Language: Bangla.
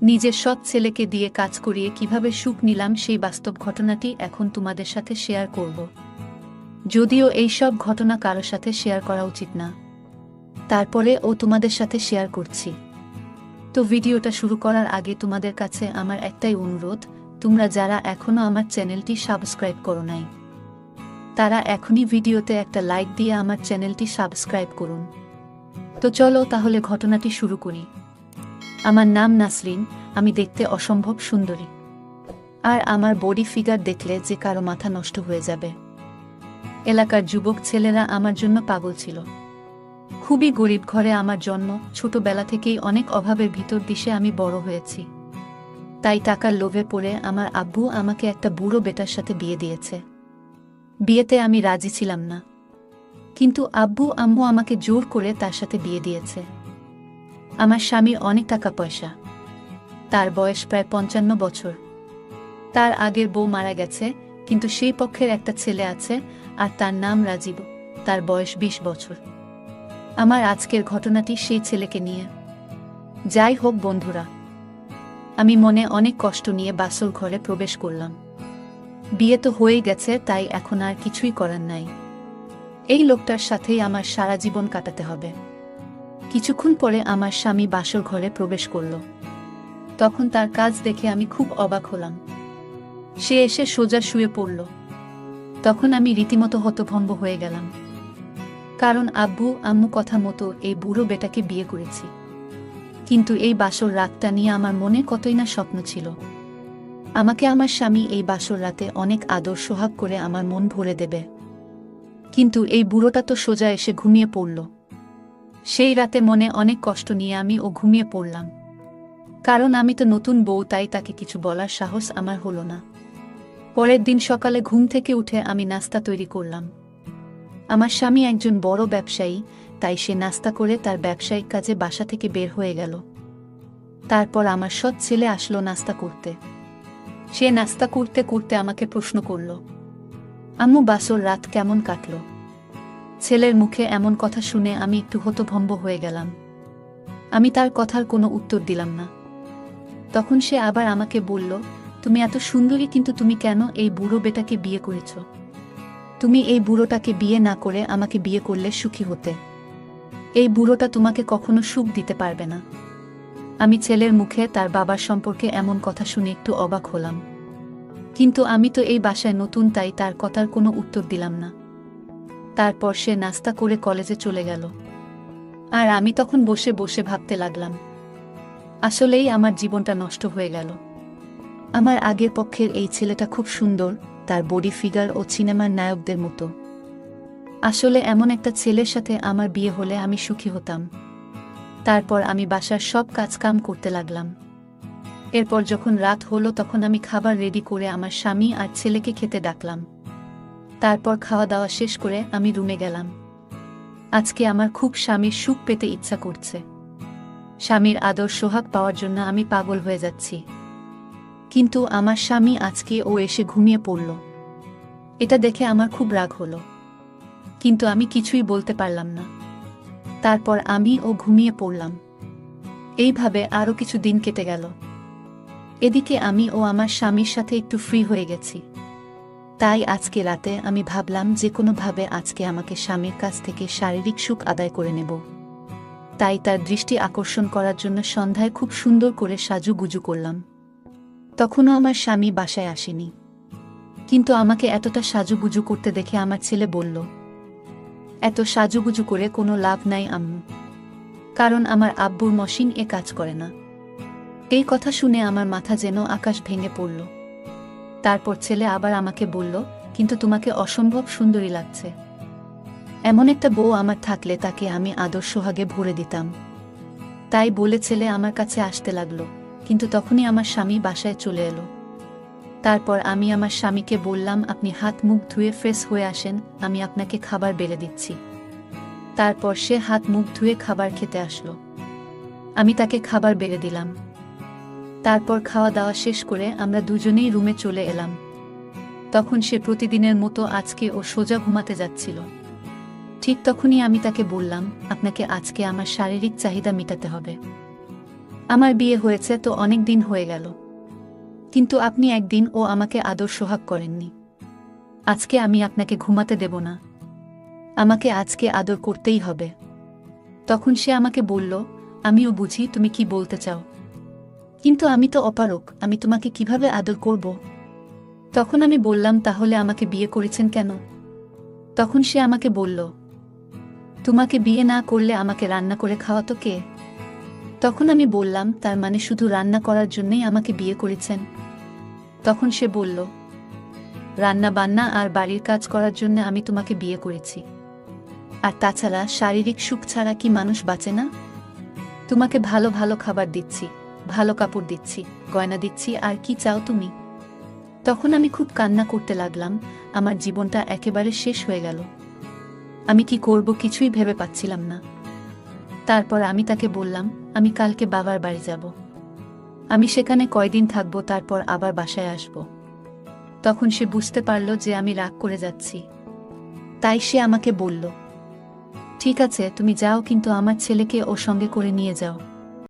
নিজের সৎ ছেলেকে দিয়ে কাজ করিয়ে কিভাবে সুখ নিলাম সেই বাস্তব ঘটনাটি এখন তোমাদের সাথে শেয়ার করব। যদিও এই সব ঘটনা কারো সাথে শেয়ার করা উচিত না, তারপরে ও তোমাদের সাথে শেয়ার করছি। তো ভিডিওটা শুরু করার আগে তোমাদের কাছে আমার একটাই অনুরোধ, তোমরা যারা এখনও আমার চ্যানেলটি সাবস্ক্রাইব করো নাই, তারা এখনই ভিডিওতে একটা লাইক দিয়ে আমার চ্যানেলটি সাবস্ক্রাইব করুন। তো চলো তাহলে ঘটনাটি শুরু করি। আমার নাম নাসরিন, আমি দেখতে অসম্ভব সুন্দরী, আর আমার বডি ফিগার দেখলে যে কারো মাথা নষ্ট হয়ে যাবে। এলাকার যুবক ছেলেরা আমার জন্য পাগল ছিল। খুবই গরিব ঘরে আমার জন্ম, ছোটবেলা থেকেই অনেক অভাবের ভিতর দিশে আমি বড় হয়েছি। তাই টাকার লোভে পড়ে আমার আব্বু আমাকে একটা বুড়ো বেটার সাথে বিয়ে দিয়েছে। বিয়েতে আমি রাজি ছিলাম না, কিন্তু আব্বু আম্মু আমাকে জোর করে তার সাথে বিয়ে দিয়েছে। আমার স্বামীর অনেক টাকা পয়সা, তার বয়স প্রায় 55 বছর। তার আগের বউ মারা গেছে, কিন্তু সেই পক্ষের একটা ছেলে আছে, আর তার নাম রাজীব, তার বয়স 20 বছর। আমার আজকের ঘটনাটি সেই ছেলেকে নিয়ে। যাই হোক বন্ধুরা, আমি মনে অনেক কষ্ট নিয়ে বাসর ঘরে প্রবেশ করলাম। বিয়ে তো হয়েই গেছে, তাই এখন আর কিছুই করার নাই। এই লোকটার সাথেই আমার সারা জীবন কাটাতে হবে। কিছুক্ষণ পরে আমার স্বামী বাসর ঘরে প্রবেশ করল। তখন তার কাজ দেখে আমি খুব অবাক হলাম। সে এসে সোজা শুয়ে পড়ল। তখন আমি রীতিমতো হতভম্ব হয়ে গেলাম, কারণ আব্বু আম্মু কথা মতো এই বুড়ো বেটাকে বিয়ে করেছি। কিন্তু এই বাসর রাতটা নিয়ে আমার মনে কতই না স্বপ্ন ছিল। আমাকে আমার স্বামী এই বাসর রাতে অনেক আদর সোহাগ করে আমার মন ভরে দেবে। কিন্তু এই বুড়োটা তো সোজা এসে ঘুমিয়ে পড়ল। সেই রাতে মনে অনেক কষ্ট নিয়ে আমি ঘুমিয়ে পড়লাম, কারণ আমি তো নতুন বউ, তাই তাকে কিছু বলার সাহস আমার হলো না। পরের দিন সকালে ঘুম থেকে উঠে আমি নাস্তা তৈরি করলাম। আমার স্বামী একজন বড় ব্যবসায়ী, তাই সে নাস্তা করে তার ব্যবসায়িক কাজে বাসা থেকে বের হয়ে গেল। তারপর আমার সৎ ছেলে আসলো নাস্তা করতে। সে নাস্তা করতে করতে আমাকে প্রশ্ন করল, আম্মু বাসর রাত কেমন কাটল? ছেলের মুখে এমন কথা শুনে আমি একটু হতভম্ব হয়ে গেলাম। আমি তার কথার কোনো উত্তর দিলাম না। তখন সে আবার আমাকে বলল, তুমি এত সুন্দরী, কিন্তু তুমি কেন এই বুড়ো বেটাকে বিয়ে করেছ? তুমি এই বুড়োটাকে বিয়ে না করে আমাকে বিয়ে করলে সুখী হতে। এই বুড়োটা তোমাকে কখনো সুখ দিতে পারবে না। আমি ছেলের মুখে তার বাবার সম্পর্কে এমন কথা শুনে একটু অবাক হলাম, কিন্তু আমি তো এই বাসায় নতুন, তাই তার কথার কোনো উত্তর দিলাম না। তারপর সে নাস্তা করে কলেজে চলে গেল, আর আমি তখন বসে বসে ভাবতে লাগলাম, আসলেই আমার জীবনটা নষ্ট হয়ে গেল। আমার আগের পক্ষের এই ছেলেটা খুব সুন্দর, তার বডি ফিগার ও সিনেমার নায়কদের মতো। আসলে এমন একটা ছেলের সাথে আমার বিয়ে হলে আমি সুখী হতাম। তারপর আমি বাসার সব কাজকাম করতে লাগলাম। এরপর যখন রাত হলো, তখন আমি খাবার রেডি করে আমার স্বামী আর ছেলেকে খেতে ডাকলাম। তারপর খাওয়া দাওয়া শেষ করে আমি রুমে গেলাম। আজকে আমার খুব স্বামীর সুখ পেতে ইচ্ছা করছে। স্বামীর আদর সোহাগ পাওয়ার জন্য আমি পাগল হয়ে যাচ্ছি। কিন্তু আমার স্বামী আজকে এসে ঘুমিয়ে পড়ল। এটা দেখে আমার খুব রাগ হলো, কিন্তু আমি কিছুই বলতে পারলাম না। তারপর আমি ঘুমিয়ে পড়লাম। এইভাবে আরও কিছু দিন কেটে গেল। এদিকে আমি আমার স্বামীর সাথে একটু ফ্রি হয়ে গেছি। তাই আজকে রাতে আমি ভাবলাম যে কোনোভাবে আজকে আমাকে স্বামীর কাছ থেকে শারীরিক সুখ আদায় করে নেব। তাই তার দৃষ্টি আকর্ষণ করার জন্য সন্ধ্যায় খুব সুন্দর করে সাজুগুজু করলাম। তখনও আমার স্বামী বাসায় আসেনি, কিন্তু আমাকে এতটা সাজুগুজু করতে দেখে আমার ছেলে বলল, এত সাজুগুজু করে কোনো লাভ নাই আম্মু, কারণ আমার আব্বুর মশিন কাজ করে না। এই কথা শুনে আমার মাথা যেন আকাশ ভেঙে পড়ল। তারপর ছেলে আবার আমাকে বলল, কিন্তু তোমাকে অসম্ভব সুন্দরী লাগছে। এমন একটা বউ আমার থাকলে তাকে আমি আদর সোহাগে ভরে দিতাম। তাই বলে ছেলে আমার কাছে আসতে লাগলো, কিন্তু তখনই আমার স্বামী বাসায় চলে এলো। তারপর আমি আমার স্বামীকে বললাম, আপনি হাত মুখ ধুয়ে ফ্রেশ হয়ে আসেন, আমি আপনাকে খাবার বেড়ে দিচ্ছি। তারপর সে হাত মুখ ধুয়ে খাবার খেতে আসলো। আমি তাকে খাবার বেড়ে দিলাম। তারপর খাওয়া দাওয়া শেষ করে আমরা দুজনেই রুমে চলে এলাম। তখন সে প্রতিদিনের মতো আজকে সোজা ঘুমাতে যাচ্ছিল। ঠিক তখনই আমি তাকে বললাম, আপনাকে আজকে আমার শারীরিক চাহিদা মেটাতে হবে। আমার বিয়ে হয়েছে তো অনেক দিন হয়ে গেল, কিন্তু আপনি একদিন ও আমাকে আদর সোহাগ করেননি। আজকে আমি আপনাকে ঘুমাতে দেব না, আমাকে আজকে আদর করতেই হবে। তখন সে আমাকে বলল, আমিও বুঝি তুমি কি বলতে চাও, কিন্তু আমি তো অপারক, আমি তোমাকে কিভাবে আদর করব? তখন আমি বললাম, তাহলে আমাকে বিয়ে করেছেন কেন? তখন সে আমাকে বলল, তোমাকে বিয়ে না করলে আমাকে রান্না করে খাওয়াতো কে? তখন আমি বললাম, তার মানে শুধু রান্না করার জন্যই আমাকে বিয়ে করেছেন? তখন সে বলল, রান্না বান্না আর বাড়ির কাজ করার জন্য আমি তোমাকে বিয়ে করেছি। আর তাছাড়া শারীরিক সুখ ছাড়া কি মানুষ বাঁচে না? তোমাকে ভালো ভালো খাবার দিচ্ছি, ভালো কাপড় দিচ্ছি, গয়না দিচ্ছি, আর কি চাও তুমি? তখন আমি খুব কান্না করতে লাগলাম, আমার জীবনটা একেবারে শেষ হয়ে গেল। আমি কি করব কিছুই ভেবে পাচ্ছিলাম না। তারপর আমি তাকে বললাম, আমি কালকে বাবার বাড়ি যাব, আমি সেখানে কয়দিন থাকবো, তারপর আবার বাসায় আসব। তখন সে বুঝতে পারল যে আমি রাগ করে যাচ্ছি, তাই সে আমাকে বলল, ঠিক আছে তুমি যাও, কিন্তু আমার ছেলেকে ও সঙ্গে করে নিয়ে যাও।